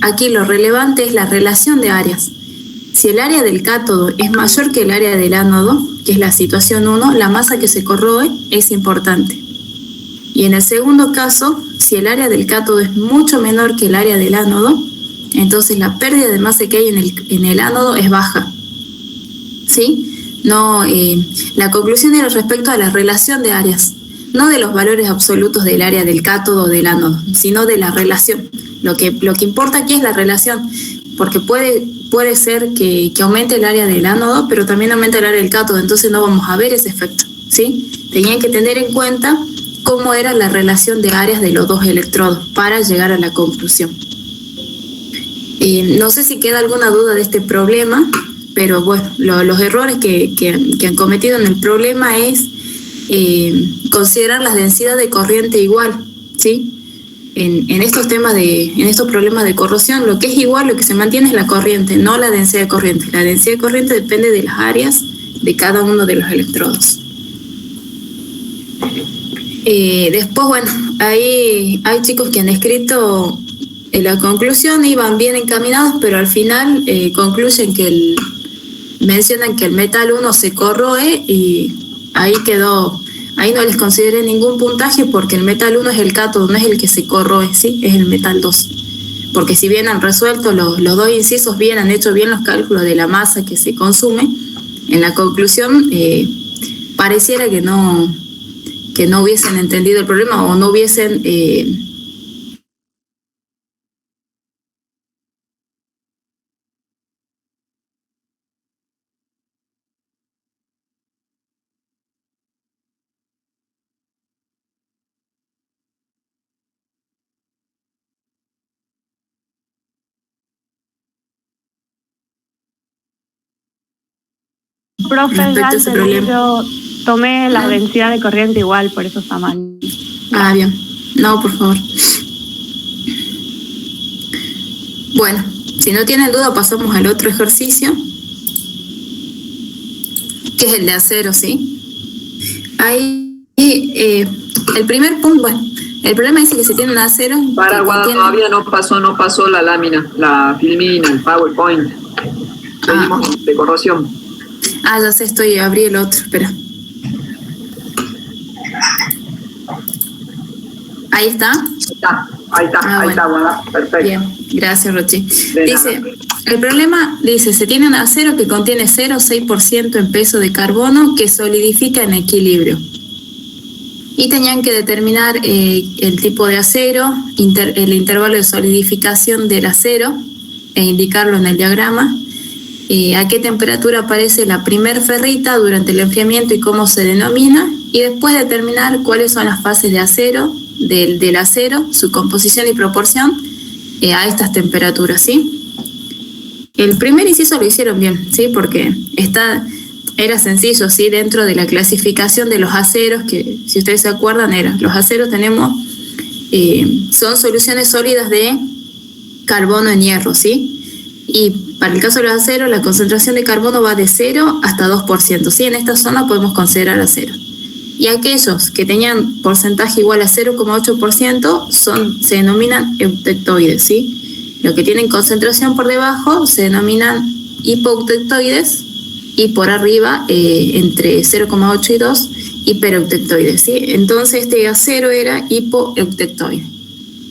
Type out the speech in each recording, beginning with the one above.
aquí lo relevante es la relación de áreas. Si el área del cátodo es mayor que el área del ánodo, que es la situación 1, la masa que se corroe es importante. Y en el segundo caso, si el área del cátodo es mucho menor que el área del ánodo, entonces la pérdida de masa que hay en el ánodo es baja. ¿Sí? No, la conclusión era respecto a la relación de áreas, no de los valores absolutos del área del cátodo o del ánodo, sino de la relación. Lo que importa aquí es la relación, porque puede ser que aumente el área del ánodo, pero también aumenta el área del cátodo, entonces no vamos a ver ese efecto, ¿sí? Tenían que tener en cuenta cómo era la relación de áreas de los dos electrodos para llegar a la conclusión. No sé si queda alguna duda de este problema, pero bueno, los errores que han cometido en el problema es considerar las densidades de corriente igual, ¿sí? En estos problemas de corrosión, lo que es igual, lo que se mantiene es la corriente, no la densidad de corriente. La densidad de corriente depende de las áreas de cada uno de los electrodos. Después, bueno, hay chicos que han escrito la conclusión, iban bien encaminados, pero al final concluyen mencionan que el metal 1 se corroe y ahí quedó. Ahí no les consideré ningún puntaje porque el metal 1 es el cátodo, no es el que se corroe, ¿sí? Es el metal 2. Porque si bien han resuelto los dos incisos bien, han hecho bien los cálculos de la masa que se consume, en la conclusión pareciera que no hubiesen entendido el problema o no hubiesen... Profe, ya yo tomé la densidad de corriente igual, por eso está mal. Ah, bien. No, por favor. Bueno, si no tienen duda, pasamos al otro ejercicio, que es el de acero, ¿sí? Ahí, el primer punto, bueno, el problema dice que se tiene un acero... Todavía no pasó la lámina, la filmina, el PowerPoint. Seguimos de corrosión. Ya sé, abrí el otro, espera. Ahí está. Ahí está, Guada. Perfecto. Bien, gracias, Rochi. Dice, el problema dice, se tiene un acero que contiene 0,6% en peso de carbono que solidifica en equilibrio. Y tenían que determinar el tipo de acero, el intervalo de solidificación del acero e indicarlo en el diagrama. A qué temperatura aparece la primer ferrita durante el enfriamiento y cómo se denomina, y después determinar cuáles son las fases de acero, del acero, su composición y proporción a estas temperaturas, ¿sí? El primer inciso lo hicieron bien, ¿sí? Porque era sencillo, ¿sí? Dentro de la clasificación de los aceros, que si ustedes se acuerdan, los aceros tenemos, son soluciones sólidas de carbono en hierro, ¿sí? Y para el caso de los aceros, la concentración de carbono va de 0 hasta 2%. ¿Sí? En esta zona podemos considerar acero. Y aquellos que tenían porcentaje igual a 0,8% se denominan eutectoides. ¿Sí? Los que tienen concentración por debajo se denominan hipoeutectoides y por arriba, entre 0,8 y 2, hipereutectoides. ¿Sí? Entonces este acero era hipoeutectoide.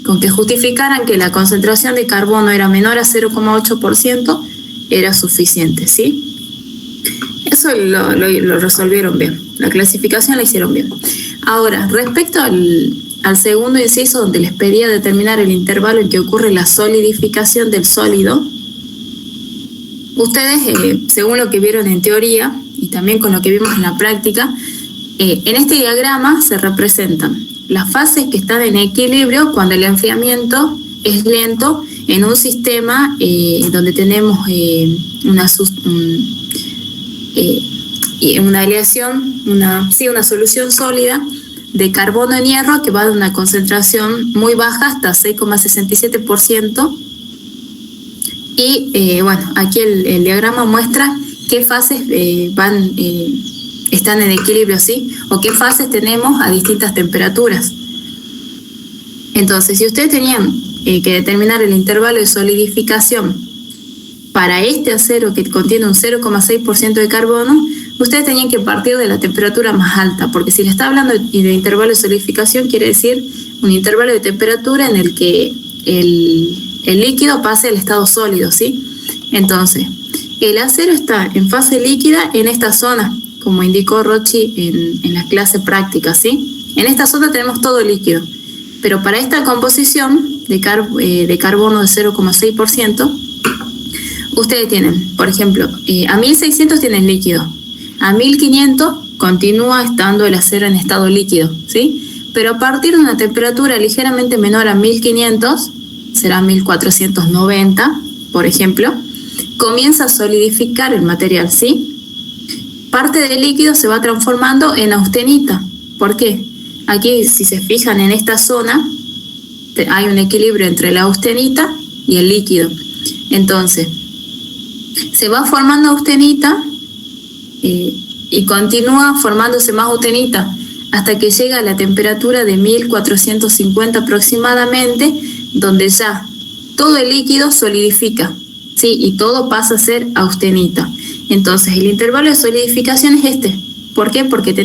Con que justificaran que la concentración de carbono era menor a 0,8%, era suficiente, ¿sí? Eso lo resolvieron bien, la clasificación la hicieron bien. Ahora, respecto al segundo inciso, donde les pedía determinar el intervalo en que ocurre la solidificación del sólido, ustedes, según lo que vieron en teoría, y también con lo que vimos en la práctica, en este diagrama se representan las fases que están en equilibrio cuando el enfriamiento es lento en un sistema donde tenemos una aleación, una solución sólida de carbono en hierro que va de una concentración muy baja hasta 6,67%. Y bueno, aquí el diagrama muestra qué fases están en equilibrio, ¿sí? O qué fases tenemos a distintas temperaturas. Entonces, si ustedes tenían que determinar el intervalo de solidificación para este acero que contiene un 0,6% de carbono, ustedes tenían que partir de la temperatura más alta, porque si le está hablando de intervalo de solidificación, quiere decir un intervalo de temperatura en el que el líquido pase al estado sólido, ¿sí? Entonces, el acero está en fase líquida en esta zona, como indicó Rochi en la clase práctica, ¿sí? En esta zona tenemos todo líquido, pero para esta composición de carbono de 0,6%, ustedes tienen, por ejemplo, a 1600 tienen líquido, a 1500 continúa estando el acero en estado líquido, ¿sí? Pero a partir de una temperatura ligeramente menor a 1500, será 1490, por ejemplo, comienza a solidificar el material, ¿sí? Parte del líquido se va transformando en austenita. ¿Por qué? Aquí, si se fijan en esta zona, hay un equilibrio entre la austenita y el líquido. Entonces, se va formando austenita y continúa formándose más austenita hasta que llega a la temperatura de 1450 aproximadamente, donde ya todo el líquido solidifica, ¿sí? Y todo pasa a ser austenita. Entonces, el intervalo de solidificación es este. ¿Por qué? Porque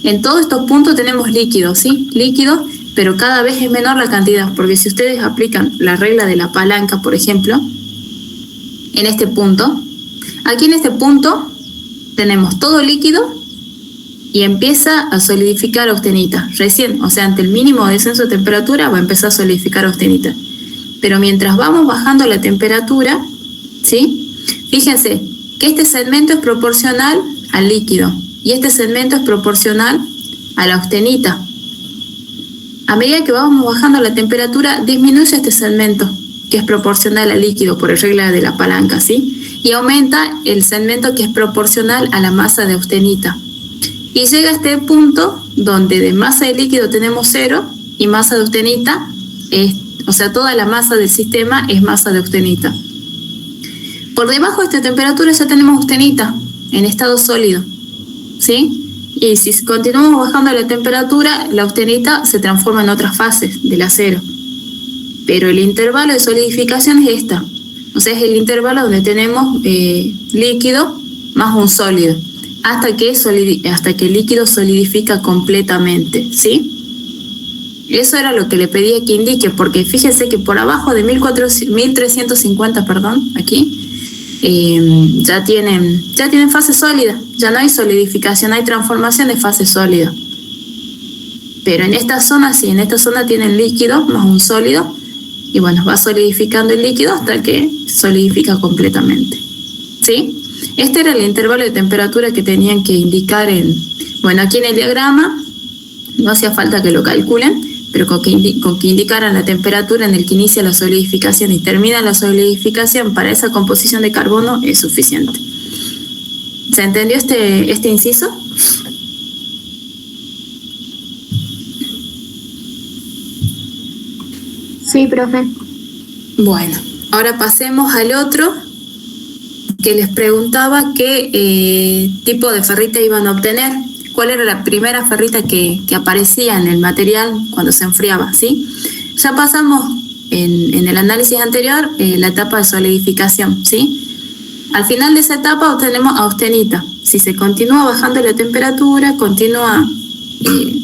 en todos estos puntos tenemos líquido, ¿sí? Líquido, pero cada vez es menor la cantidad, porque si ustedes aplican la regla de la palanca, por ejemplo, en este punto, aquí en este punto tenemos todo líquido y empieza a solidificar austenita. Recién, o sea, ante el mínimo descenso de temperatura va a empezar a solidificar austenita. Pero mientras vamos bajando la temperatura, ¿sí? Fíjense que este segmento es proporcional al líquido y este segmento es proporcional a la austenita. A medida que vamos bajando la temperatura, disminuye este segmento, que es proporcional al líquido por regla de la palanca, ¿sí? Y aumenta el segmento que es proporcional a la masa de austenita. Y llega a este punto donde de masa de líquido tenemos 0 y masa de austenita o sea, toda la masa del sistema es masa de austenita. Por debajo de esta temperatura ya tenemos austenita en estado sólido, ¿sí? Y si continuamos bajando la temperatura, la austenita se transforma en otras fases del acero. Pero el intervalo de solidificación es esta. O sea, es el intervalo donde tenemos líquido más un sólido, hasta que el líquido solidifica completamente, ¿sí? Eso era lo que le pedía que indique, porque fíjense que por abajo de 1350, aquí, ya tienen fase sólida, ya no hay solidificación, hay transformación de fase sólida. Pero en esta zona sí, en esta zona tienen líquido más un sólido, y bueno, va solidificando el líquido hasta que solidifica completamente, ¿sí? Este era el intervalo de temperatura que tenían que indicar aquí en el diagrama, no hacía falta que lo calculen, pero con que indicaran la temperatura en el que inicia la solidificación y termina la solidificación para esa composición de carbono es suficiente. ¿Se entendió este inciso? Sí, profe. Bueno, ahora pasemos al otro, que les preguntaba qué tipo de ferrita iban a obtener. ¿Cuál era la primera ferrita que aparecía en el material cuando se enfriaba? ¿Sí? Ya pasamos en el análisis anterior la etapa de solidificación, ¿sí? Al final de esa etapa obtenemos austenita. Si se continúa bajando la temperatura, continúa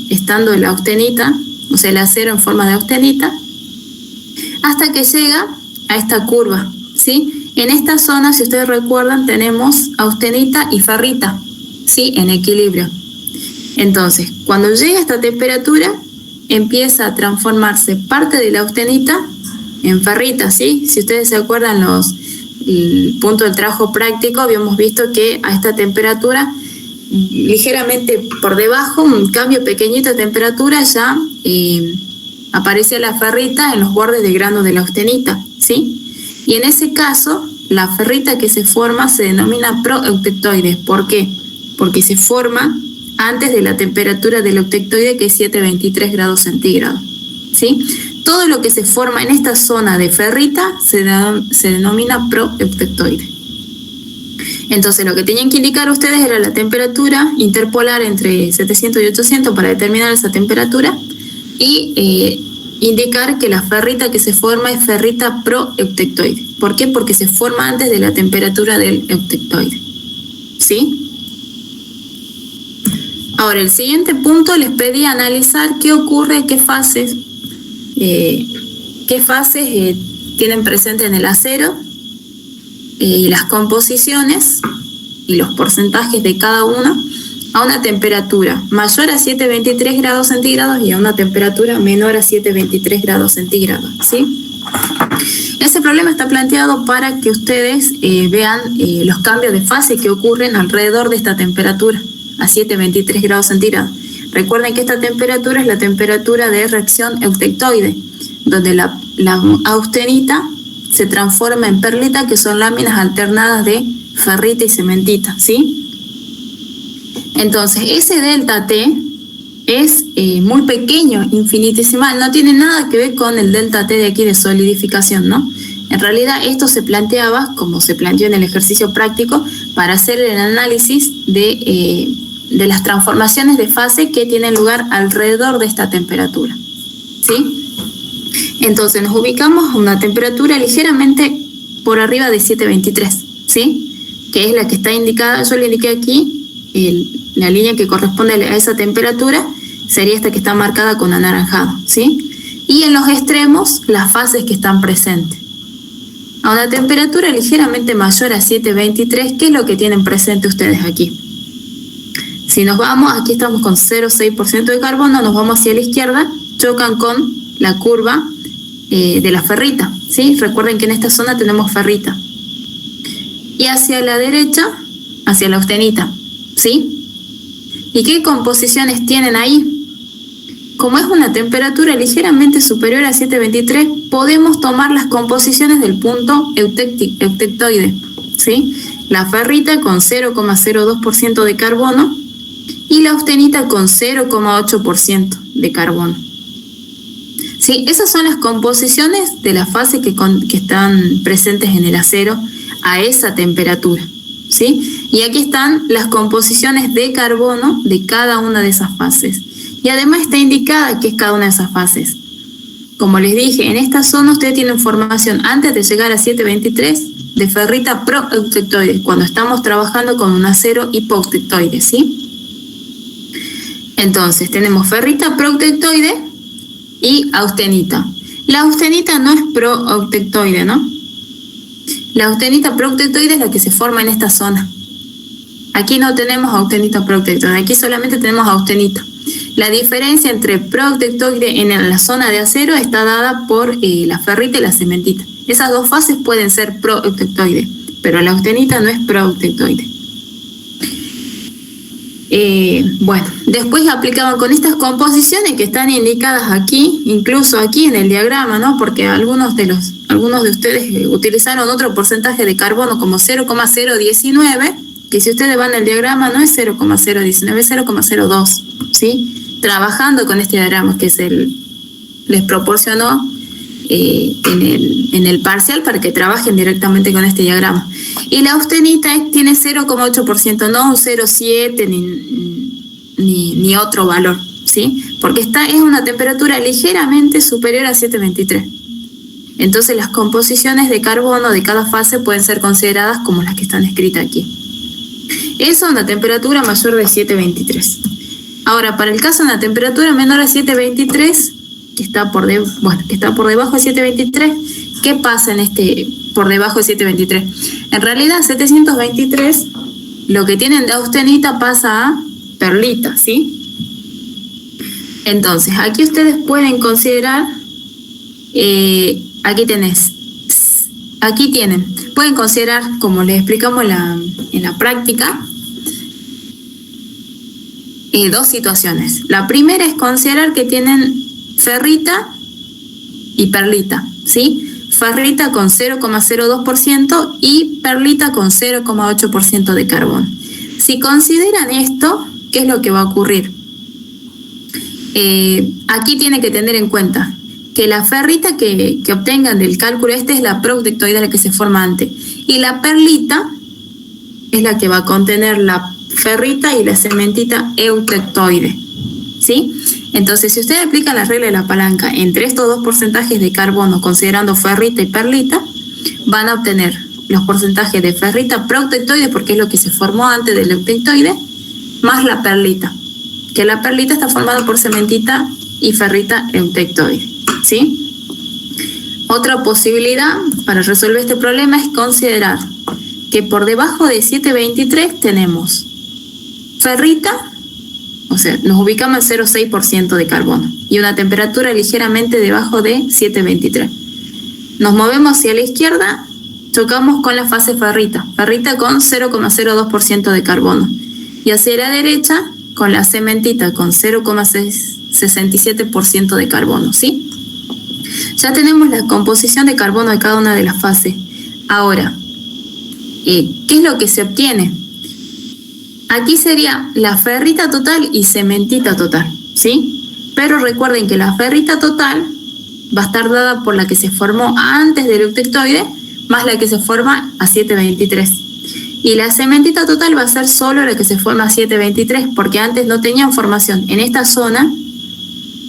estando la austenita, o sea, el acero en forma de austenita, hasta que llega a esta curva, ¿sí? En esta zona, si ustedes recuerdan, tenemos austenita y ferrita, ¿sí? En equilibrio. Entonces, cuando llega a esta temperatura, empieza a transformarse parte de la austenita en ferrita, ¿sí? Si ustedes se acuerdan el punto del trabajo práctico, habíamos visto que a esta temperatura, ligeramente por debajo, un cambio pequeñito de temperatura, ya aparece la ferrita en los bordes de grano de la austenita, ¿sí? Y en ese caso, la ferrita que se forma se denomina proeutectoide. ¿Por qué? Porque se forma antes de la temperatura del eutectoide, que es 723 grados centígrados, ¿sí? Todo lo que se forma en esta zona de ferrita se denomina proeutectoide. Entonces, lo que tenían que indicar ustedes era la temperatura interpolar entre 700 y 800 para determinar esa temperatura, y indicar que la ferrita que se forma es ferrita proeutectoide. ¿Por qué? Porque se forma antes de la temperatura del eutectoide. ¿Sí? Ahora, el siguiente punto les pedí analizar qué ocurre, qué fases tienen presente en el acero, y las composiciones y los porcentajes de cada una a una temperatura mayor a 723 grados centígrados y a una temperatura menor a 723 grados centígrados, ¿sí? Ese problema está planteado para que ustedes vean los cambios de fase que ocurren alrededor de esta temperatura, a 723 grados centígrados. Recuerden que esta temperatura es la temperatura de reacción eutectoide, donde la austenita se transforma en perlita, que son láminas alternadas de ferrita y cementita, ¿sí? Entonces, ese delta T es muy pequeño, infinitesimal, no tiene nada que ver con el delta T de aquí de solidificación, ¿no? En realidad, esto se planteaba, como se planteó en el ejercicio práctico, para hacer el análisis de las transformaciones de fase que tienen lugar alrededor de esta temperatura, ¿sí? Entonces nos ubicamos a una temperatura ligeramente por arriba de 723, ¿sí? Que es la que está indicada, yo le indiqué aquí, la línea que corresponde a esa temperatura sería esta que está marcada con anaranjado, ¿sí? Y en los extremos, las fases que están presentes. A una temperatura ligeramente mayor a 723, ¿qué es lo que tienen presente ustedes aquí? Si nos vamos, aquí estamos con 0,6% de carbono, nos vamos hacia la izquierda, chocan con la curva de la ferrita, ¿sí? Recuerden que en esta zona tenemos ferrita. Y hacia la derecha, hacia la austenita, ¿sí? ¿Y qué composiciones tienen ahí? Como es una temperatura ligeramente superior a 723, podemos tomar las composiciones del punto eutectoide, ¿sí? La ferrita con 0,02% de carbono y la austenita con 0,8% de carbono. Sí, esas son las composiciones de la fase que están presentes en el acero a esa temperatura, ¿sí? Y aquí están las composiciones de carbono de cada una de esas fases. Y además está indicada qué es cada una de esas fases. Como les dije, en esta zona ustedes tienen formación antes de llegar a 723 de ferrita proeutectoide, cuando estamos trabajando con un acero hipoeutectoide, ¿sí? Entonces tenemos ferrita proeutectoide y austenita. La austenita no es proeutectoide, ¿no? La austenita proeutectoide es la que se forma en esta zona. Aquí no tenemos austenita proeutectoide, aquí solamente tenemos austenita. La diferencia entre proeutectoide en la zona de acero está dada por la ferrita y la cementita. Esas dos fases pueden ser proeutectoide, pero la austenita no es proeutectoide. Bueno, después aplicaban con estas composiciones que están indicadas aquí, incluso aquí en el diagrama, ¿no? Porque algunos de ustedes utilizaron otro porcentaje de carbono como 0,019, que si ustedes van al diagrama no es 0,019, es 0,02, ¿sí? Trabajando con este diagrama que les proporcionó en el parcial para que trabajen directamente con este diagrama. Y la austenita tiene 0,8%, no un 0,7 ni otro valor, ¿sí? Porque es una temperatura ligeramente superior a 723. Entonces las composiciones de carbono de cada fase pueden ser consideradas como las que están escritas aquí. Eso a una temperatura mayor de 723. Ahora, para el caso de una temperatura menor a 723, que está por debajo de 723, ¿qué pasa por debajo de 723? En realidad, 723, lo que tienen de austenita pasa a perlita, ¿sí? Entonces, aquí ustedes pueden considerar, pueden considerar, como les explicamos en la práctica, dos situaciones. La primera es considerar que tienen ferrita y perlita, ¿sí? Ferrita con 0,02% y perlita con 0,8% de carbono. Si consideran esto, ¿qué es lo que va a ocurrir? Aquí tienen que tener en cuenta que la ferrita que obtengan del cálculo es la proeutectoide, la que se forma antes, y la perlita es la que va a contener la ferrita y la cementita eutectoide, ¿sí? Entonces, si usted aplica la regla de la palanca entre estos dos porcentajes de carbono, considerando ferrita y perlita, van a obtener los porcentajes de ferrita proutectoide, porque es lo que se formó antes del eutectoide, más la perlita, que la perlita está formada por cementita y ferrita eutectoide, ¿sí? Otra posibilidad para resolver este problema es considerar que por debajo de 723 tenemos ferrita, o sea, nos ubicamos en 0,6% de carbono y una temperatura ligeramente debajo de 723. Nos movemos hacia la izquierda, chocamos con la fase ferrita con 0,02% de carbono, y hacia la derecha con la cementita con 0,67% de carbono, ¿sí? Ya tenemos la composición de carbono de cada una de las fases. Ahora, ¿qué es lo que se obtiene? Aquí sería la ferrita total y cementita total, ¿sí? Pero recuerden que la ferrita total va a estar dada por la que se formó antes del eutectoide más la que se forma a 723. Y la cementita total va a ser solo la que se forma a 723, porque antes no tenían formación. En esta zona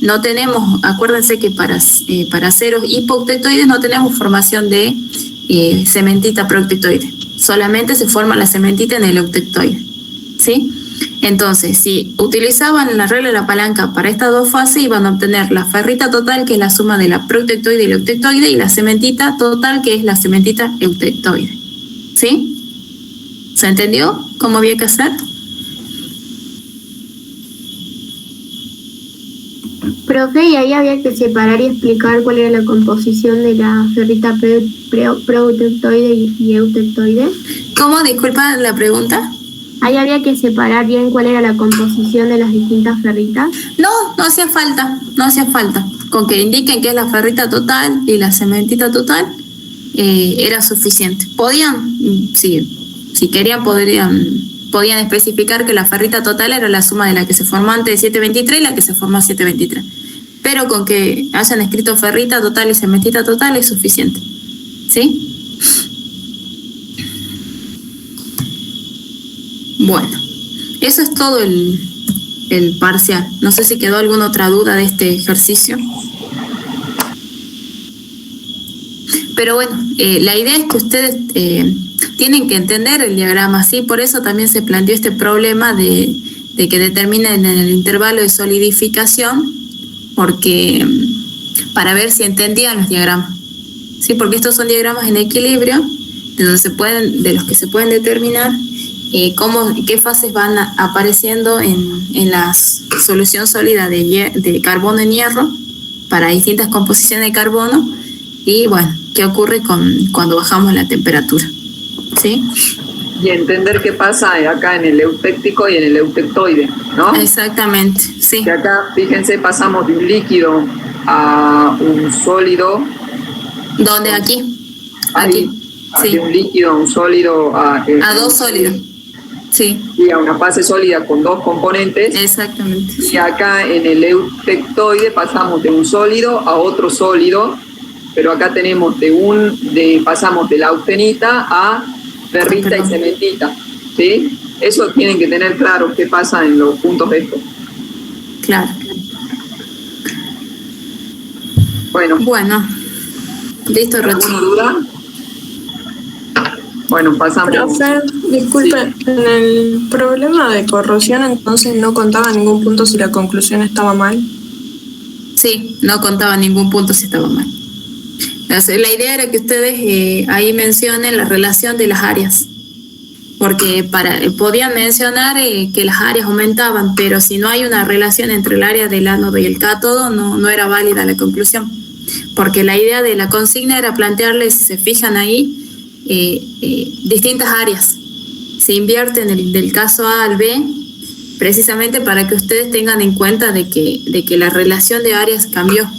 no tenemos, acuérdense que para ceros hipoutectoides no tenemos formación de cementita proutectoide. Solamente se forma la cementita en el eutectoide, ¿sí? Entonces, si utilizaban la regla de la palanca para estas dos fases, iban a obtener la ferrita total, que es la suma de la proutectoide y el eutectoide, y la cementita total, que es la cementita eutectoide, ¿sí? ¿Se entendió cómo había que hacer? Profe, y ahí había que separar y explicar cuál era la composición de la ferrita proutectoide y eutectoide. ¿Cómo? Disculpa la pregunta. Ahí había que separar bien cuál era la composición de las distintas ferritas. No hacía falta. Con que indiquen que es la ferrita total y la cementita total, era suficiente. Podían, si querían, podían especificar que la ferrita total era la suma de la que se formó antes de 723 y la que se formó a 723. Pero con que hayan escrito ferrita total y cementita total es suficiente, ¿sí? Bueno, eso es todo el parcial. No sé si quedó alguna otra duda de este ejercicio. Pero bueno, la idea es que ustedes tienen que entender el diagrama, ¿sí? Por eso también se planteó este problema de que determinen en el intervalo de solidificación, porque para ver si entendían los diagramas, ¿sí? Porque estos son diagramas en equilibrio, de los que se pueden determinar qué fases van apareciendo en la solución sólida de carbono en hierro para distintas composiciones de carbono, y bueno, qué ocurre cuando bajamos la temperatura, ¿sí? Y entender qué pasa acá en el eutectico y en el eutectoide, ¿no? Exactamente, sí. Que acá, fíjense, pasamos de un líquido a un sólido. ¿Dónde? Aquí. Aquí. Sí. De un líquido a un sólido a dos sólidos. Sí. Y a una fase sólida con dos componentes. Exactamente. Y acá en el eutectoide pasamos de un sólido a otro sólido, pero acá tenemos pasamos de la austenita a ferrita y cementita, ¿sí? Eso tienen que tener claro qué pasa en los puntos de esto. Claro. Bueno. Listo, Rochi. ¿Alguna duda? Bueno, pasamos. Profe, disculpe, sí. En el problema de corrosión entonces no contaba ningún punto si la conclusión estaba mal. Sí, no contaba ningún punto si estaba mal. La idea era que ustedes ahí mencionen la relación de las áreas, porque podían mencionar que las áreas aumentaban, pero si no hay una relación entre el área del ánodo y el cátodo, no era válida la conclusión, porque la idea de la consigna era plantearles, si se fijan ahí, distintas áreas. Se invierten del caso A al B precisamente para que ustedes tengan en cuenta de que la relación de áreas cambió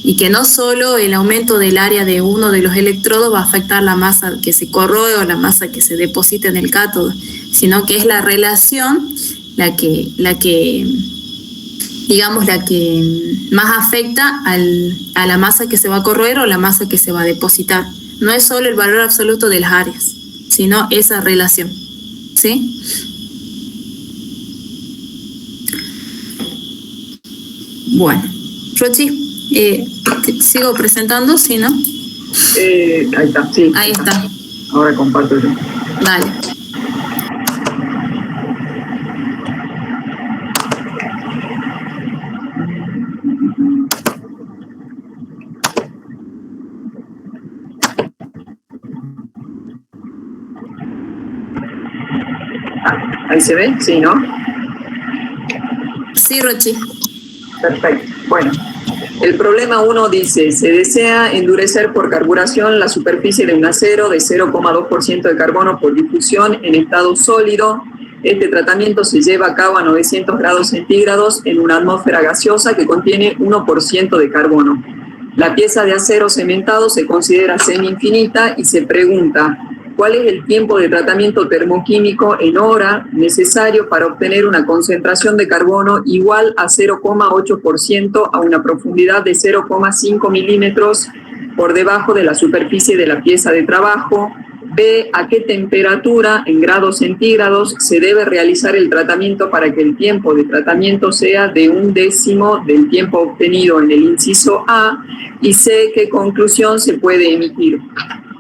y que no solo el aumento del área de uno de los electrodos va a afectar la masa que se corroe o la masa que se deposita en el cátodo, sino que es la relación la que más afecta a la masa que se va a corroer o la masa que se va a depositar. No es solo el valor absoluto de las áreas, sino esa relación, ¿sí? Bueno, Rochi, sigo presentando, ¿sí, no? Ahí está, sí. Ahí está. Ahora comparto yo. Dale. Ahí se ve, sí, ¿no? Sí, Rochi. Perfecto. Bueno, el problema 1 dice, se desea endurecer por carburación la superficie de un acero de 0,2% de carbono por difusión en estado sólido. Este tratamiento se lleva a cabo a 900 grados centígrados en una atmósfera gaseosa que contiene 1% de carbono. La pieza de acero cementado se considera semi-infinita y se pregunta, ¿cuál es el tiempo de tratamiento termoquímico en hora necesario para obtener una concentración de carbono igual a 0,8% a una profundidad de 0,5 milímetros por debajo de la superficie de la pieza de trabajo? B, ¿a qué temperatura en grados centígrados se debe realizar el tratamiento para que el tiempo de tratamiento sea de 1/10 del tiempo obtenido en el inciso A? Y C, ¿qué conclusión se puede emitir?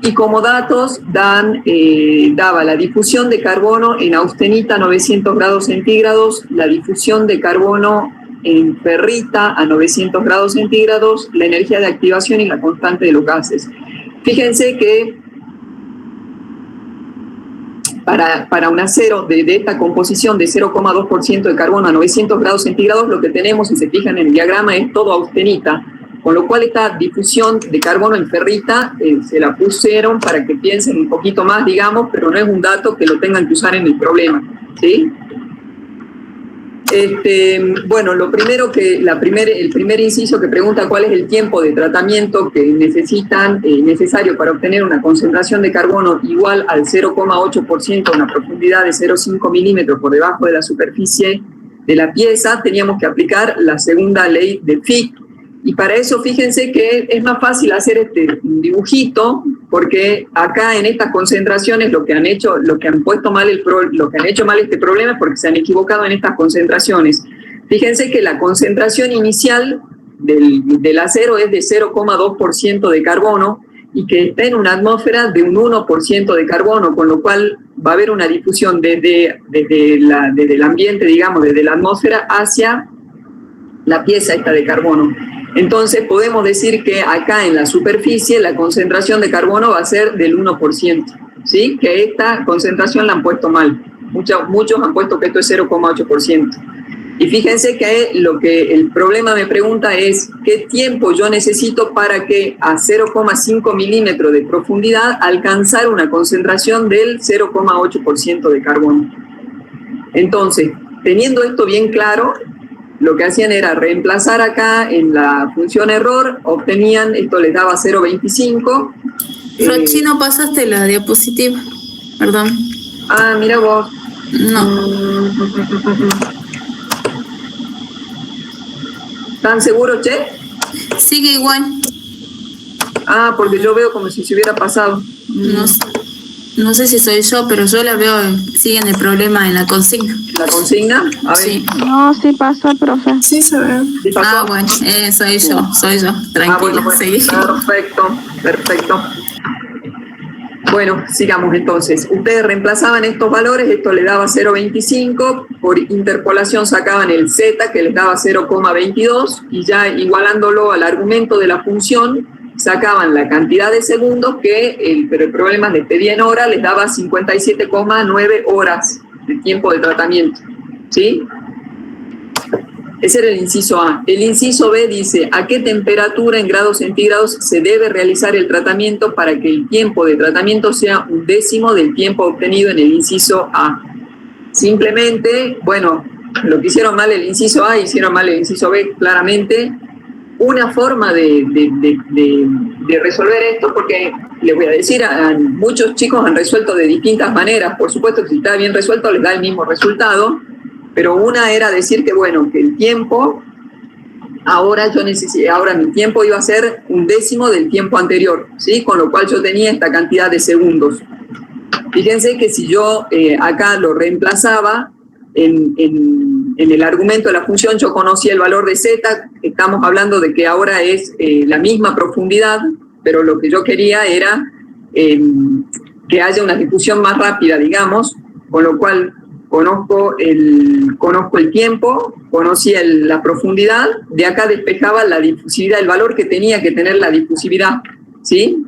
Y como datos daba la difusión de carbono en austenita a 900 grados centígrados, la difusión de carbono en ferrita a 900 grados centígrados, la energía de activación y la constante de los gases. Fíjense que para un acero de esta composición de 0,2% de carbono a 900 grados centígrados, lo que tenemos, si se fijan en el diagrama, es todo austenita, con lo cual esta difusión de carbono en ferrita se la pusieron para que piensen un poquito más, digamos, pero no es un dato que lo tengan que usar en el problema, ¿sí? Bueno, lo primero el primer inciso que pregunta cuál es el tiempo de tratamiento que necesario para obtener una concentración de carbono igual al 0,8% a una profundidad de 0,5 milímetros por debajo de la superficie de la pieza, teníamos que aplicar la segunda ley de Fick. Y para eso fíjense que es más fácil hacer este dibujito, porque acá en estas concentraciones lo que han hecho mal este problema es porque se han equivocado en estas concentraciones. Fíjense que la concentración inicial del acero es de 0,2% de carbono y que está en una atmósfera de un 1% de carbono, con lo cual va a haber una difusión desde el ambiente, digamos, desde la atmósfera hacia la pieza esta de carbono. Entonces podemos decir que acá en la superficie la concentración de carbono va a ser del 1%, ¿sí? Que esta concentración la han puesto mal. Muchos han puesto que esto es 0,8%. Y fíjense que el problema me pregunta es qué tiempo yo necesito para que a 0,5 milímetros de profundidad alcanzar una concentración del 0,8% de carbono. Entonces, teniendo esto bien claro, lo que hacían era reemplazar acá en la función error, obtenían, esto les daba 0,25. Rochi, no pasaste la diapositiva, perdón. Ah, mira vos. No. ¿Están seguros, che? Sigue igual. Ah, porque yo veo como si se hubiera pasado. No sé si soy yo, pero yo la veo, sigue en el problema en la consigna. ¿La consigna? A ver. Sí. No, sí pasó, profe. Sí, se ve. ¿Sí pasó? Ah, bueno, soy yo. Tranquila, bueno, seguí. Perfecto. Bueno, sigamos entonces. Ustedes reemplazaban estos valores, esto le daba 0,25, por interpolación sacaban el z, que les daba 0,22, y ya igualándolo al argumento de la función, sacaban la cantidad de segundos pero el problema les pedía en hora, les daba 57,9 horas de tiempo de tratamiento, ¿sí? Ese era el inciso A. El inciso B dice, ¿a qué temperatura en grados centígrados se debe realizar el tratamiento para que el tiempo de tratamiento sea 1/10 del tiempo obtenido en el inciso A? Simplemente, bueno, lo que hicieron mal el inciso A, hicieron mal el inciso B, claramente. Una forma de resolver esto, porque les voy a decir, muchos chicos han resuelto de distintas maneras, por supuesto que si está bien resuelto les da el mismo resultado, pero una era decir que bueno, que el tiempo, ahora mi tiempo iba a ser 1/10 del tiempo anterior, ¿sí? Con lo cual yo tenía esta cantidad de segundos. Fíjense que si yo acá lo reemplazaba, en el argumento de la función yo conocía el valor de z, estamos hablando de que ahora es la misma profundidad, pero lo que yo quería era que haya una difusión más rápida, digamos, con lo cual conozco el tiempo, conocía la profundidad, de acá despejaba la difusividad, el valor que tenía que tener la difusividad, ¿sí?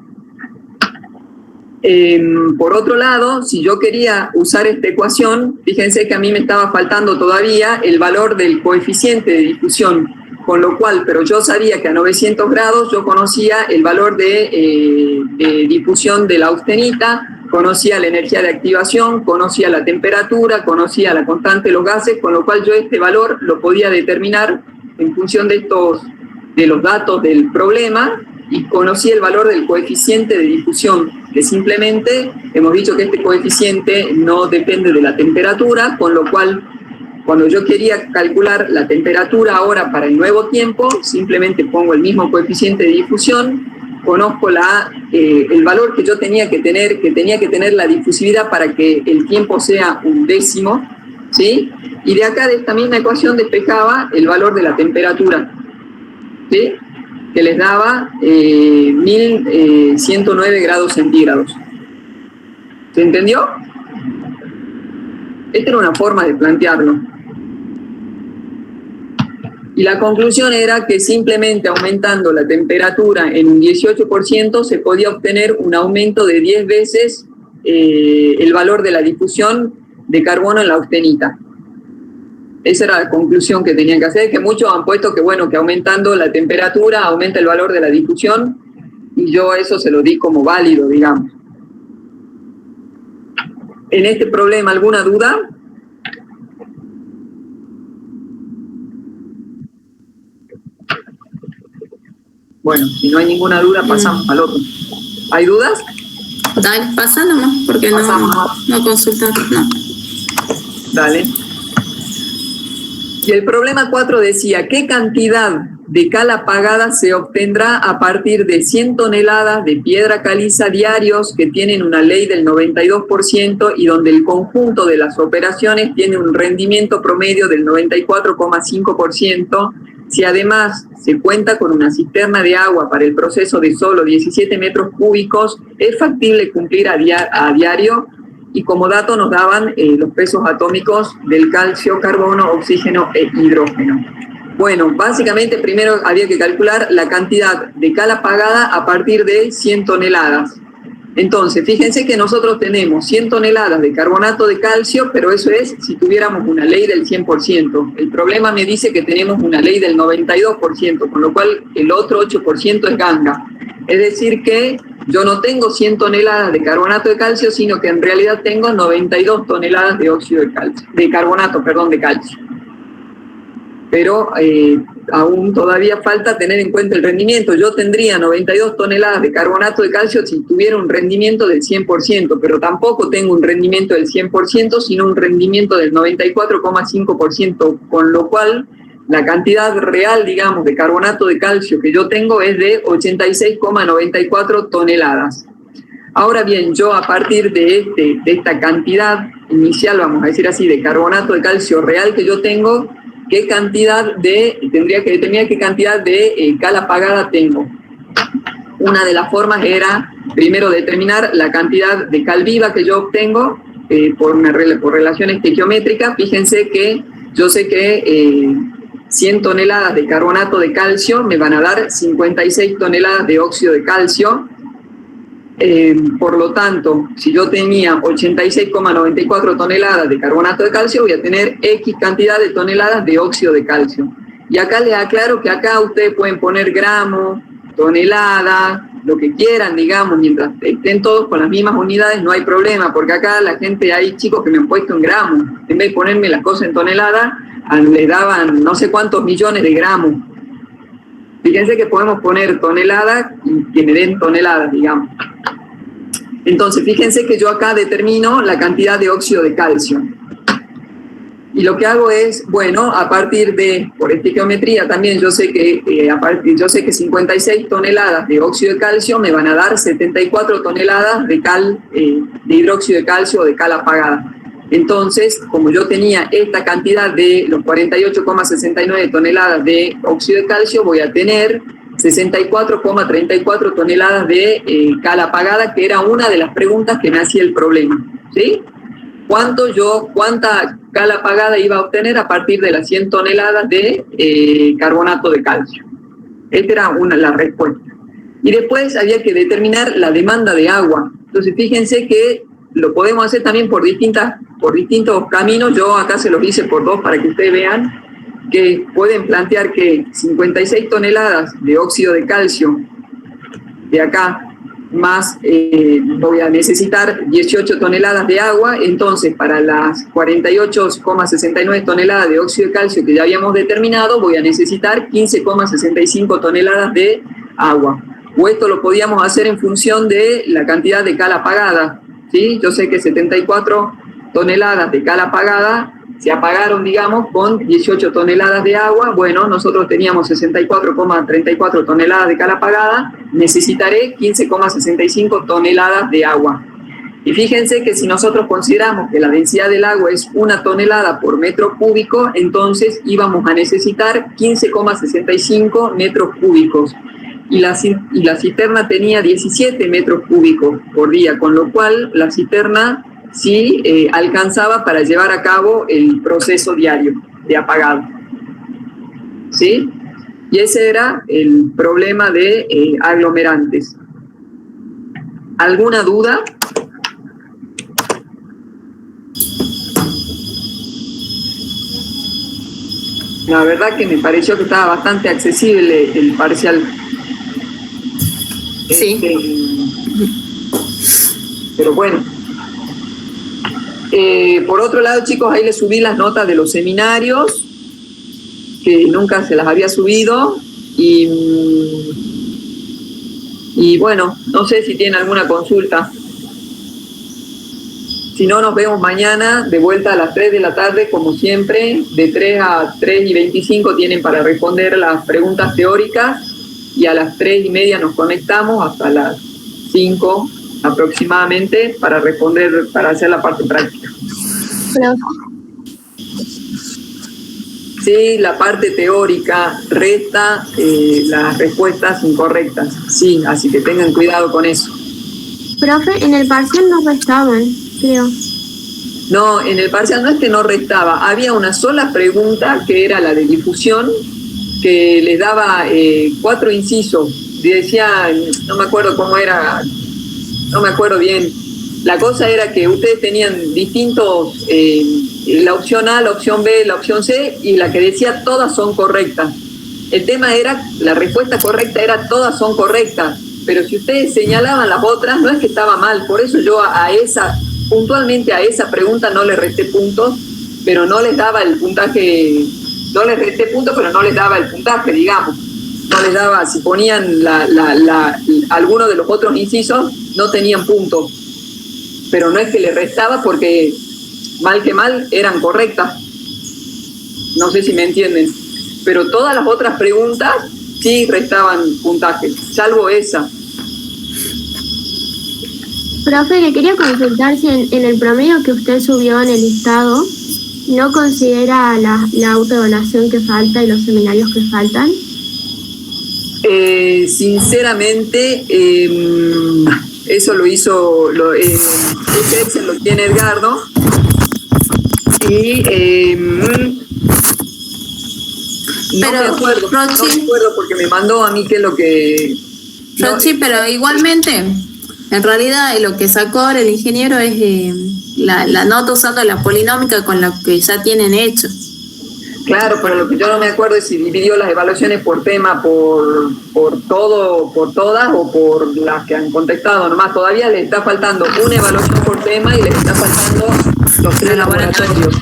Por otro lado, si yo quería usar esta ecuación, fíjense que a mí me estaba faltando todavía el valor del coeficiente de difusión, con lo cual, pero yo sabía que a 900 grados yo conocía el valor de difusión de la austenita, conocía la energía de activación, conocía la temperatura, conocía la constante de los gases, con lo cual yo este valor lo podía determinar en función de los datos del problema, y conocí el valor del coeficiente de difusión, que simplemente hemos dicho que este coeficiente no depende de la temperatura, con lo cual cuando yo quería calcular la temperatura ahora para el nuevo tiempo, simplemente pongo el mismo coeficiente de difusión, conozco el valor que yo tenía que tener la difusividad para que el tiempo sea 1/10, ¿sí? Y de acá de esta misma ecuación despejaba el valor de la temperatura, ¿sí? Que les daba 1109 grados centígrados. ¿Se entendió? Esta era una forma de plantearlo. Y la conclusión era que simplemente aumentando la temperatura en un 18% se podía obtener un aumento de 10 veces el valor de la difusión de carbono en la austenita. Esa era la conclusión que tenían que hacer, que muchos han puesto que, bueno, que aumentando la temperatura aumenta el valor de la difusión, y yo eso se lo di como válido, digamos. En este problema, ¿alguna duda? Bueno, si no hay ninguna duda, pasamos al otro. ¿Hay dudas? Dale, pasa nomás, porque no consultan, no. Dale. Y el problema 4 decía, ¿qué cantidad de cal apagada se obtendrá a partir de 100 toneladas de piedra caliza diarios que tienen una ley del 92% y donde el conjunto de las operaciones tiene un rendimiento promedio del 94,5%, si además se cuenta con una cisterna de agua para el proceso de solo 17 metros cúbicos, es factible cumplir a diario? Y como dato nos daban los pesos atómicos del calcio, carbono, oxígeno e hidrógeno. Bueno, básicamente primero había que calcular la cantidad de cal apagada a partir de 100 toneladas. Entonces, fíjense que nosotros tenemos 100 toneladas de carbonato de calcio, pero eso es si tuviéramos una ley del 100%. El problema me dice que tenemos una ley del 92%, con lo cual el otro 8% es ganga. Es decir que yo no tengo 100 toneladas de carbonato de calcio, sino que en realidad tengo 92 toneladas de óxido de calcio, de carbonato, perdón, de calcio. Pero aún todavía falta tener en cuenta el rendimiento. Yo tendría 92 toneladas de carbonato de calcio si tuviera un rendimiento del 100%, pero tampoco tengo un rendimiento del 100%, sino un rendimiento del 94,5%, con lo cual la cantidad real, digamos, de carbonato de calcio que yo tengo es de 86,94 toneladas. Ahora bien, yo a partir de esta cantidad inicial, vamos a decir así, de carbonato de calcio real que yo tengo, ¿qué cantidad tendría que determinar qué cantidad de cal apagada tengo? Una de las formas era, primero, determinar la cantidad de cal viva que yo obtengo por relación estequiométrica. Fíjense que yo sé que 100 toneladas de carbonato de calcio me van a dar 56 toneladas de óxido de calcio. Por lo tanto, si yo tenía 86,94 toneladas de carbonato de calcio, voy a tener X cantidad de toneladas de óxido de calcio. Y acá les aclaro que acá ustedes pueden poner gramos, tonelada, lo que quieran, digamos, mientras estén todos con las mismas unidades, no hay problema, porque acá la gente, hay chicos que me han puesto en gramos. En vez de ponerme las cosas en tonelada, les daban no sé cuántos millones de gramos. Fíjense que podemos poner toneladas y que me den toneladas, digamos. Entonces, fíjense que yo acá determino la cantidad de óxido de calcio. Y lo que hago es, bueno, a partir de, por estequiometría también yo sé que 56 toneladas de óxido de calcio me van a dar 74 toneladas de cal, de hidróxido de calcio o de cal apagada. Entonces, como yo tenía esta cantidad de los 48,69 toneladas de óxido de calcio, voy a tener 64,34 toneladas de cal apagada, que era una de las preguntas que me hacía el problema, ¿sí? ¿Cuánta cal apagada iba a obtener a partir de las 100 toneladas de carbonato de calcio? Esta era la respuesta. Y después había que determinar la demanda de agua. Entonces, fíjense que lo podemos hacer también por distintos caminos. Yo acá se los hice por dos para que ustedes vean que pueden plantear que 56 toneladas de óxido de calcio de acá, más voy a necesitar 18 toneladas de agua. Entonces, para las 48,69 toneladas de óxido de calcio que ya habíamos determinado, voy a necesitar 15,65 toneladas de agua. O esto lo podíamos hacer en función de la cantidad de cal apagada, ¿sí? Yo sé que 74 toneladas de cal apagada se apagaron, digamos, con 18 toneladas de agua. Bueno, nosotros teníamos 64,34 toneladas de cal apagada, necesitaré 15,65 toneladas de agua. Y fíjense que si nosotros consideramos que la densidad del agua es 1 tonelada por metro cúbico, entonces íbamos a necesitar 15,65 metros cúbicos. Y la cisterna tenía 17 metros cúbicos por día, con lo cual la cisterna sí alcanzaba para llevar a cabo el proceso diario de apagado. ¿Sí? Y ese era el problema de aglomerantes. ¿Alguna duda? La verdad que me pareció que estaba bastante accesible el parcial. Sí. Pero bueno. Por otro lado, chicos, ahí les subí las notas de los seminarios, que nunca se las había subido. Y bueno, no sé si tienen alguna consulta. Si no, nos vemos mañana de vuelta a las 3 de la tarde, como siempre. De 3 a 3:25 tienen para responder las preguntas teóricas. Y a las 3:30 nos conectamos hasta las 5 aproximadamente para responder, para hacer la parte práctica. Sí, la parte teórica resta las respuestas incorrectas. Sí, así que tengan cuidado con eso. Profe, en el parcial no restaban, creo. No, en el parcial no es que no restaba. Había una sola pregunta que era la de difusión, que les daba 4 incisos. Decía, no me acuerdo cómo era, no me acuerdo bien. La cosa era que ustedes tenían distintos, la opción A, la opción B, la opción C, y la que decía todas son correctas. El tema era, la respuesta correcta era todas son correctas, pero si ustedes señalaban las otras, no es que estaba mal. Por eso yo puntualmente a esa pregunta no les resté puntos, pero no les daba el puntaje, no les resté puntos, pero no les daba el puntaje, digamos. No les daba, si ponían alguno de los otros incisos, no tenían puntos. Pero no es que les restaba porque mal que mal eran correctas. No sé si me entienden. Pero todas las otras preguntas sí restaban puntaje, salvo esa. Profe, le quería consultar si en el promedio que usted subió en el listado no considera la autoevaluación que falta y los seminarios que faltan. Sinceramente, eso lo hizo, ese Excel lo tiene Edgardo, y no me acuerdo porque me mandó a mí que es lo que... Rochi, pero igualmente, en realidad lo que sacó ahora el ingeniero es la nota usando la polinómica con lo que ya tienen hecho. Claro, pero lo que yo no me acuerdo es si dividió las evaluaciones por tema, por todo, por todas o por las que han contestado. Nomás todavía les está faltando una evaluación por tema y les está faltando los 3 laboratorios.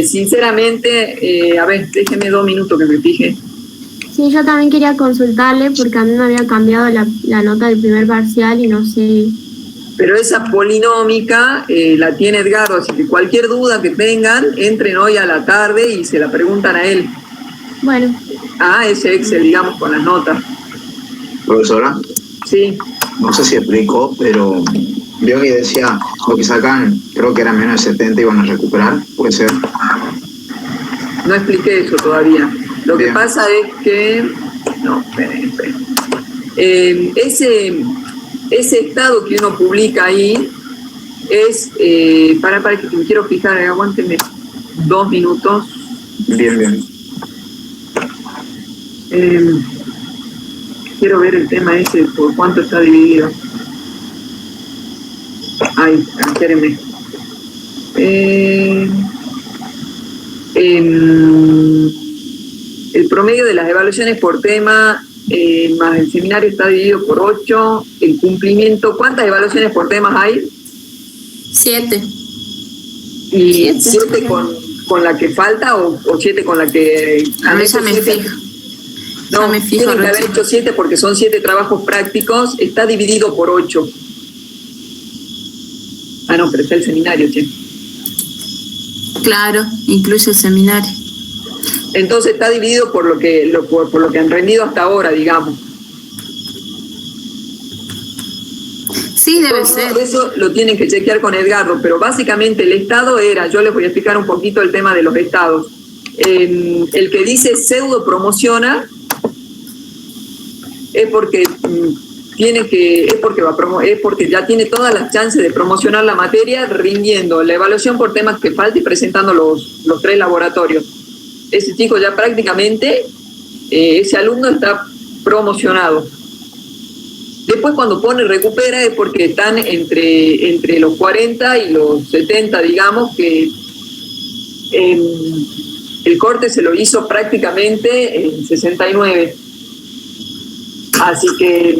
Sinceramente, a ver, déjenme 2 minutos que me fije. Sí, yo también quería consultarle porque a mí me había cambiado la nota del primer parcial y no sé. Pero esa polinómica la tiene Edgardo, así que cualquier duda que tengan, entren hoy a la tarde y se la preguntan a él. Bueno. Ese Excel, digamos, con las notas. Profesora. Sí. No sé si explicó, pero vio que decía, lo que sacan, creo que era menos de 70 iban a recuperar, puede ser. No expliqué eso todavía. Lo que Bien. pasa es que... No, esperen. Ese estado que uno publica ahí es... para que me quiero fijar, aguántenme 2 minutos. Bien. Quiero ver el tema ese, por cuánto está dividido. Ay, espérenme. El promedio de las evaluaciones por tema más el seminario está dividido por 8. El cumplimiento, ¿cuántas evaluaciones por temas hay? 7. ¿Y 7 con la que falta o 7 con la que... A mí ya me fijo. No, me fijo, tienen que haber Rochi. hecho 7 porque son 7 trabajos prácticos. Está dividido por 8. Ah, no, pero está el seminario, che. Claro, incluye el seminario. Entonces está dividido por lo que han rendido hasta ahora, digamos. Sí, debe Todo ser. eso lo tienen que chequear con Edgardo, pero básicamente el estado era, yo les voy a explicar un poquito el tema de los estados. El que dice pseudo promociona es porque porque ya tiene todas las chances de promocionar la materia rindiendo la evaluación por temas que falta y presentando los 3 laboratorios. Ese chico ya prácticamente, ese alumno está promocionado. Después cuando pone recupera es porque están entre los 40 y los 70, digamos, que el corte se lo hizo prácticamente en 69. Así que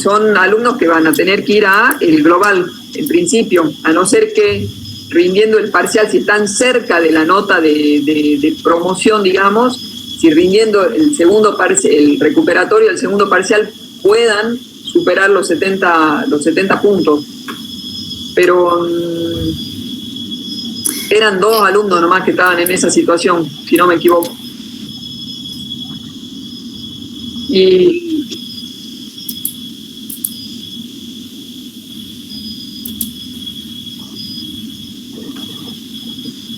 son alumnos que van a tener que ir a el global, en principio, a no ser que rindiendo el parcial, si están cerca de la nota de promoción, digamos, si rindiendo el recuperatorio, el segundo parcial, puedan superar los 70 puntos. Pero eran 2 alumnos nomás que estaban en esa situación, si no me equivoco. Y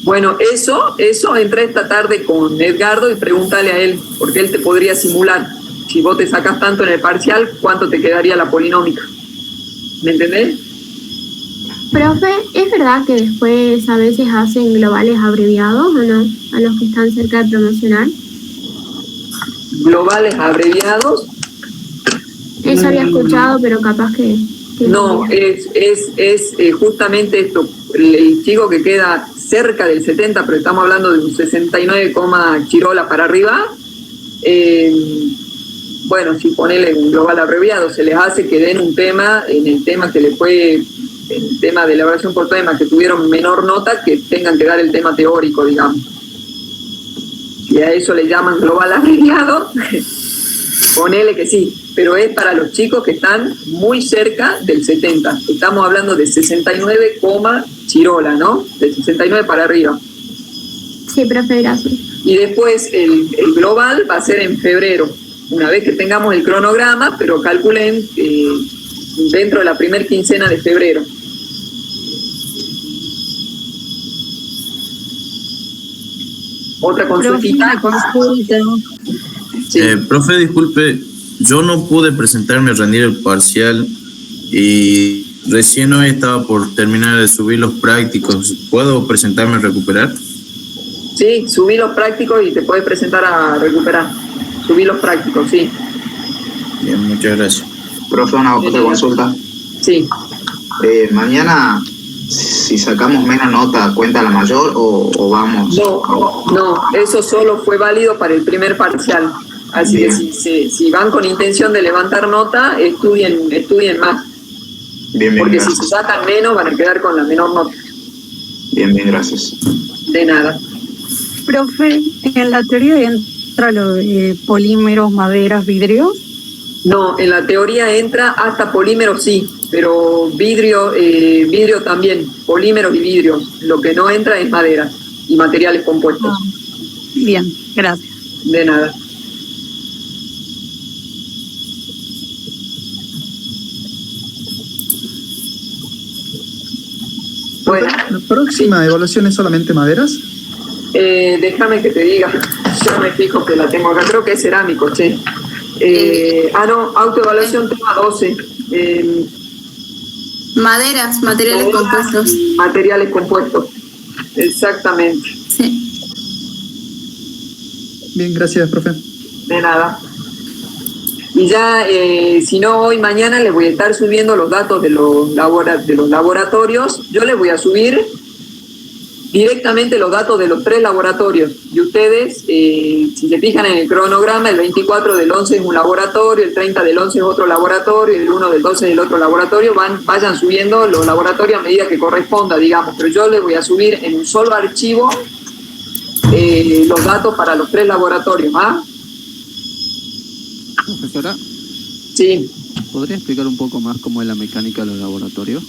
bueno, eso entra esta tarde con Edgardo y pregúntale a él, porque él te podría simular. Si vos te sacas tanto en el parcial, ¿cuánto te quedaría la polinómica? ¿Me entendés? Profe, ¿es verdad que después a veces hacen globales abreviados o no? A los que están cerca de promocionar. Globales abreviados. Eso había escuchado, pero capaz que No, es justamente esto. El chico que queda cerca del 70, pero estamos hablando de un 69, chirola para arriba. Bueno, si ponele un global abreviado, se les hace que den un tema, en el tema que le fue, el tema de elaboración por tema, que tuvieron menor nota, que tengan que dar el tema teórico, digamos. Y a eso le llaman global abreviado, ponele que sí, pero es para los chicos que están muy cerca del 70. Estamos hablando de 69, chirola, ¿no? De 69 para arriba. Sí, profe, gracias. Y después el global va a ser en febrero, una vez que tengamos el cronograma, pero calculen dentro de la primera quincena de febrero. Otra consultita. Sí. Profe, disculpe, yo no pude presentarme a rendir el parcial y recién hoy estaba por terminar de subir los prácticos. ¿Puedo presentarme a recuperar? Sí, subí los prácticos y te puedes presentar a recuperar. Subí los prácticos, sí. Bien, muchas gracias. Profe, una otra consulta. Sí. Mañana, si sacamos menos nota, ¿cuenta la mayor o vamos? No, eso solo fue válido para el primer parcial. Así Bien. que si van con intención de levantar nota, estudien más. Bien, Porque gracias. si se sacan menos, van a quedar con la menor nota. Bien, gracias. De nada. Profe, en la teoría entra lo de polímeros, maderas, vidrios. No, en la teoría entra hasta polímeros sí, pero vidrio también, polímeros y vidrios. Lo que no entra es madera y materiales compuestos. Bien, gracias. De nada. Bueno. ¿La próxima evaluación es solamente maderas? Déjame que te diga, yo me fijo que la tengo acá, creo que es cerámico, che. No, autoevaluación tema 12. Materiales compuestos. Materiales compuestos, exactamente. Sí. Bien, gracias, profe. De nada. Y ya, si no, hoy, mañana les voy a estar subiendo los datos de los laboratorios. Yo les voy a subir directamente los datos de los 3 laboratorios. Y ustedes, si se fijan en el cronograma, el 24 del 11 es un laboratorio, el 30 del 11 es otro laboratorio, y el 1 del 12 es el otro laboratorio. Vayan subiendo los laboratorios a medida que corresponda, digamos. Pero yo les voy a subir en un solo archivo los datos para los 3 laboratorios. ¿Ah? Profesora. Sí. ¿Podría explicar un poco más cómo es la mecánica de los laboratorios?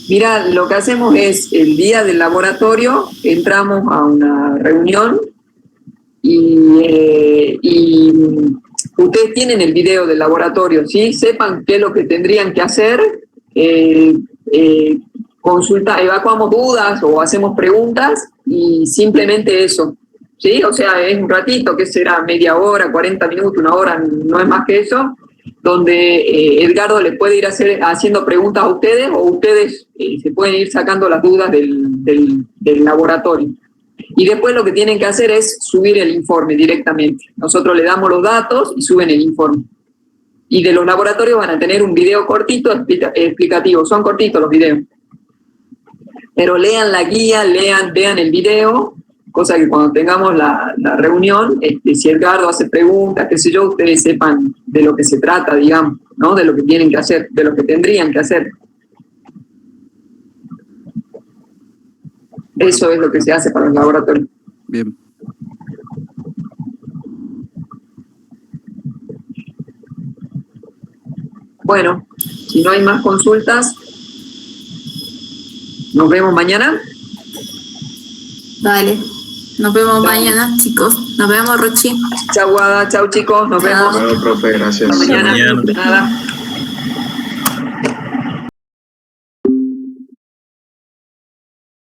Mira, lo que hacemos es, el día del laboratorio, entramos a una reunión y ustedes tienen el video del laboratorio, ¿sí? Sepan qué es lo que tendrían que hacer, evacuamos dudas o hacemos preguntas y simplemente eso, ¿sí? O sea, es un ratito, que será media hora, 40 minutos, 1 hora, no es más que eso, donde Edgardo les puede ir haciendo preguntas a ustedes o ustedes se pueden ir sacando las dudas del laboratorio. Y después lo que tienen que hacer es subir el informe directamente. Nosotros le damos los datos y suben el informe. Y de los laboratorios van a tener un video cortito explicativo. Son cortitos los videos. Pero lean la guía, vean el video, cosa que cuando tengamos la reunión, si Edgardo hace preguntas, qué sé yo, ustedes sepan de lo que se trata, digamos, ¿no? De lo que tienen que hacer, de lo que tendrían que hacer. Eso es lo que se hace para el laboratorio. Bien. Bueno, si no hay más consultas, nos vemos mañana. Dale. Nos vemos mañana, chicos. Nos vemos, Rochi. Chau, Guada. Chau, chicos. Nos vemos. Chao, profe. Gracias. Hasta mañana. Hasta mañana. Nada.